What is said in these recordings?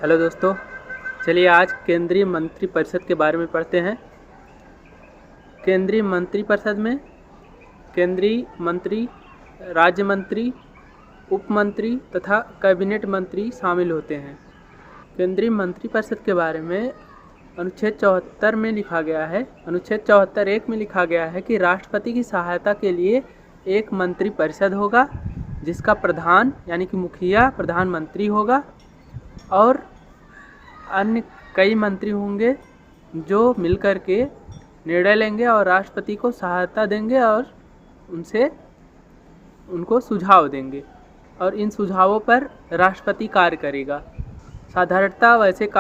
Hello दोस्तों, चलिए आज केंद्रीय मंत्रिपरिषद के बारे में पढ़ते हैं। केंद्रीय मंत्रिपरिषद में केंद्रीय मंत्री, राज्य मंत्री, उप मंत्री तथा कैबिनेट मंत्री शामिल होते हैं। केंद्रीय मंत्रिपरिषद के बारे में अनुच्छेद 74 में लिखा गया है। अनुच्छेद 74(1) में लिखा गया है कि राष्ट्रपति की सहायता के लिए एक मंत्रिपरिषद होगा जिसका प्रधान यानी कि मुखिया प्रधानमंत्री होगा और अन्य कई मंत्री होंगे जो मिलकर के निर्णय लेंगे और राष्ट्रपति को सहायता देंगे और उनको सुझाव देंगे और इन सुझावों पर राष्ट्रपति कार्य करेगा। साधारणतः वैसे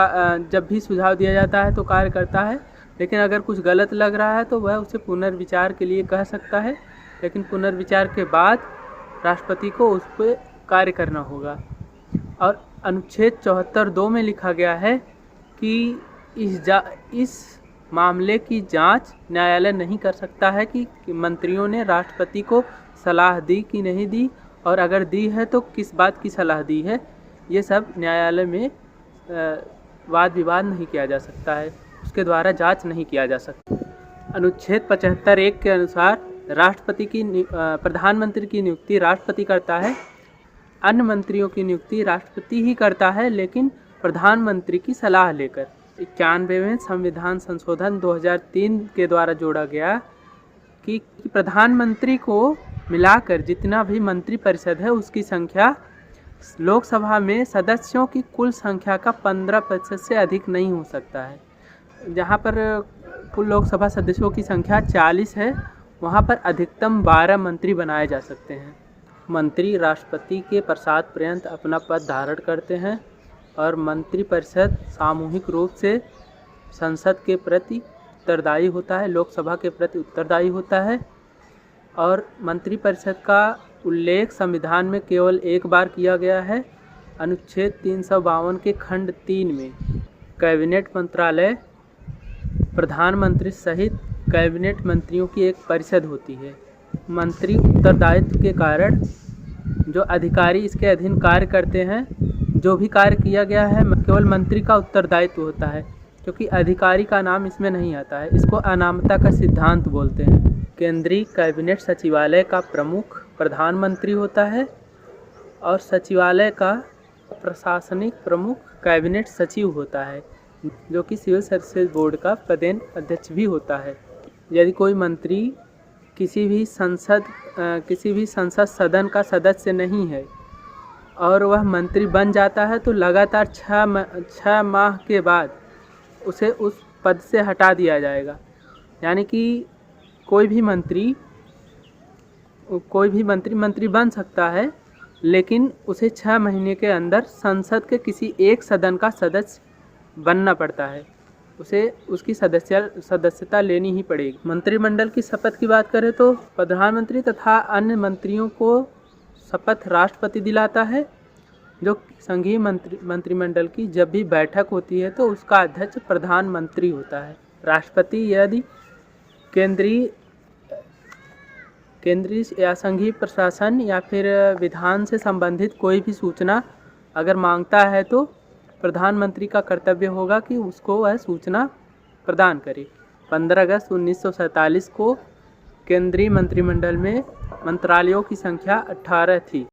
जब भी सुझाव दिया जाता है तो कार्य करता है, लेकिन अगर कुछ गलत लग रहा है तो वह उसे पुनर्विचार के लिए कह सकता है, लेकिन पुनर्विचार के बाद राष्ट्रपति को उस पर कार्य करना होगा। और अनुच्छेद 74(2) में लिखा गया है कि इस मामले की जांच न्यायालय नहीं कर सकता है कि मंत्रियों ने राष्ट्रपति को सलाह दी कि नहीं दी, और अगर दी है तो किस बात की सलाह दी है। ये सब न्यायालय में वाद विवाद नहीं किया जा सकता है, उसके द्वारा जांच नहीं किया जा सकता। अनुच्छेद 75(1) के अनुसार प्रधानमंत्री की नियुक्ति राष्ट्रपति करता है। अन्य मंत्रियों की नियुक्ति राष्ट्रपति ही करता है, लेकिन प्रधानमंत्री की सलाह लेकर। 91वें संविधान संशोधन 2003 के द्वारा जोड़ा गया कि प्रधानमंत्री को मिलाकर जितना भी मंत्रिपरिषद है उसकी संख्या लोकसभा में सदस्यों की कुल संख्या का 15% से अधिक नहीं हो सकता है। जहाँ पर कुल लोकसभा सदस्यों की संख्या 40 है, वहाँ पर अधिकतम 12 मंत्री बनाए जा सकते हैं। मंत्री राष्ट्रपति के प्रसाद पर्यंत अपना पद धारण करते हैं और मंत्रिपरिषद सामूहिक रूप से संसद के प्रति उत्तरदायी होता है, लोकसभा के प्रति उत्तरदायी होता है। और मंत्रिपरिषद का उल्लेख संविधान में केवल एक बार किया गया है। अनुच्छेद 352 के खंड 3 में कैबिनेट मंत्रालय प्रधानमंत्री सहित कैबिनेट मंत्रियों की एक परिषद होती है। मंत्री उत्तरदायित्व के कारण जो अधिकारी इसके अधीन कार्य करते हैं, जो भी कार्य किया गया है केवल मंत्री का उत्तरदायित्व होता है, क्योंकि अधिकारी का नाम इसमें नहीं आता है। इसको अनामता का सिद्धांत बोलते हैं। केंद्रीय कैबिनेट सचिवालय का प्रमुख प्रधानमंत्री होता है और सचिवालय का प्रशासनिक प्रमुख कैबिनेट सचिव होता है, जो कि सिविल सर्विसेज बोर्ड का पदेन अध्यक्ष भी होता है। यदि कोई मंत्री किसी भी संसद सदन का सदस्य नहीं है और वह मंत्री बन जाता है तो लगातार 6 माह के बाद उसे उस पद से हटा दिया जाएगा। यानी कि कोई भी मंत्री मंत्री बन सकता है, लेकिन उसे 6 महीने के अंदर संसद के किसी एक सदन का सदस्य बनना पड़ता है। उसे उसकी सदस्यता लेनी ही पड़ेगी। मंत्रिमंडल की शपथ की बात करें तो प्रधानमंत्री तथा अन्य मंत्रियों को शपथ राष्ट्रपति दिलाता है। जो संघीय मंत्रिमंडल की जब भी बैठक होती है तो उसका अध्यक्ष प्रधानमंत्री होता है। राष्ट्रपति यदि केंद्रीय या संघीय प्रशासन या फिर विधान से संबंधित कोई भी सूचना अगर मांगता है तो प्रधानमंत्री का कर्तव्य होगा कि उसको वह सूचना प्रदान करे। 15 अगस्त 1947 को केंद्रीय मंत्रिमंडल में मंत्रालयों की संख्या 18 थी।